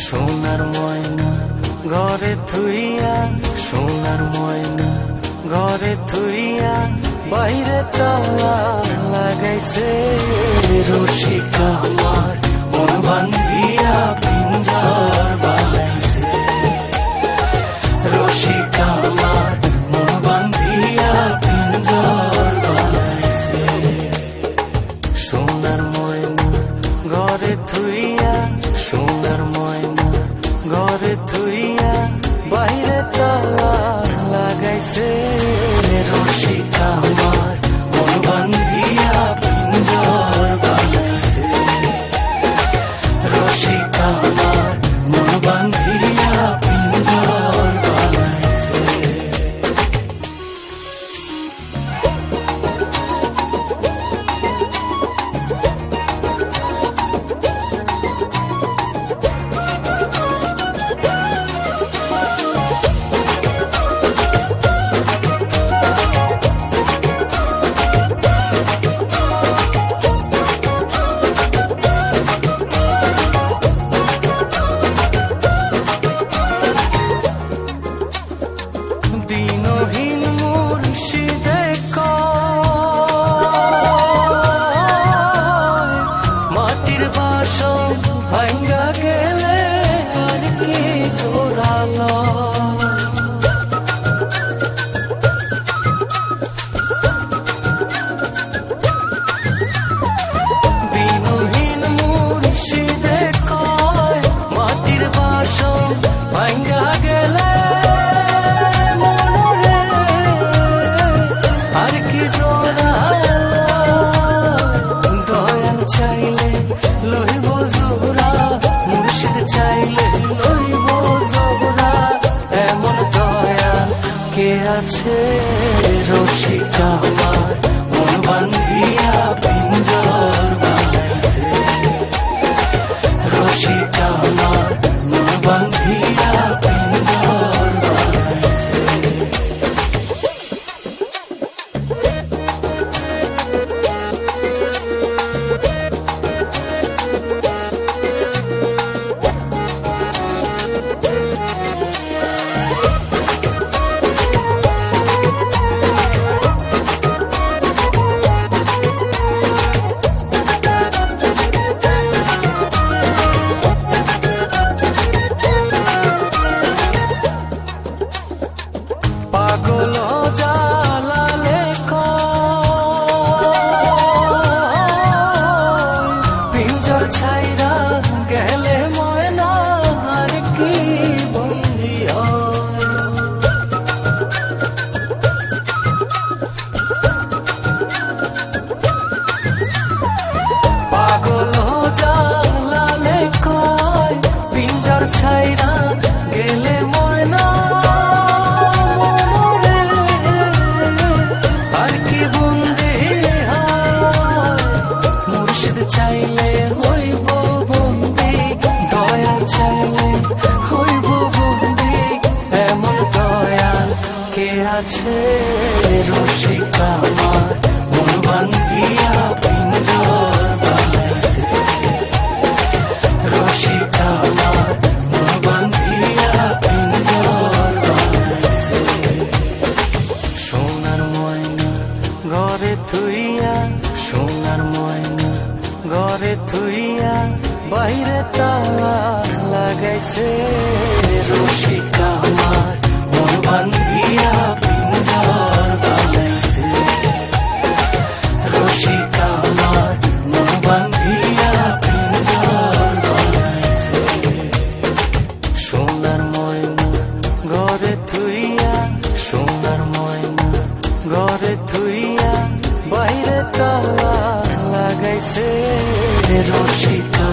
সোনার ময়না ঘরে থুইয়া, সোনার ময়না ঘরে থুইয়া, বাইরে তালা লাগাইছে রসিকা আমার মন বান্ধিয়া পিঞ্জর বানাইছে। রসিকা আমার মন বান্ধিয়া পিঞ্জর বানাইছে। সোনার ময়না ঘরে থুইয়া, সোনার ময়না ঘরে থুইয়া, বাইরে তালা লাগাইছে রসিকা আমার মন বান্ধিয়া পিঞ্জর বানাইছে। রসিকা আমার মন বান্ধিয়া পিঞ্জর বানাইছে। দিনহীন মুর্শিদে কয়, মাটির বাসন ভাঙ্গা গেলে আর কি জোড়ালো। দিনহীন মুর্শিদে কয়, মাটির বাসন ভাঙ্গা গেলে আছে রসিকা আমার মন বান্ধিয়া পিঞ্জর বানাইছে। রসিকা আমার মন বান্ধিয়া পিঞ্জর বানাইছে। পাগল জালালে পিঞ্জর ছাইরা গেলে ময়না আর কি বন্দি হয়। পাগল জালালে কয় পিঞ্জর ছাইরা গেলে ময়না চাইলে হইব বন্দি, দয়া চাইলে হইব বন্দি, এমন দয়াল কে আছে রসিকা আমার মন বান্ধিয়া পিঞ্জর বানাইছে। রসিকা আমার মন বান্ধিয়া পিঞ্জর বানাইছে। সোনার ময়না ঘরে থুইয়া, সোনার ময়না ঘরে থুইয়া, বাইরে তালা লাগাইছে রসিকা আমার মন বান্ধিয়া পিঞ্জর বানাইছে। রসিকা আমার মন বান্ধিয়া পিঞ্জর বানাইছে। সোনার ময়না ঘরে থুইয়া, সোনার ময়না ঘরে থুইয়া, বাইরে তালা লাগাইছে রসিকা।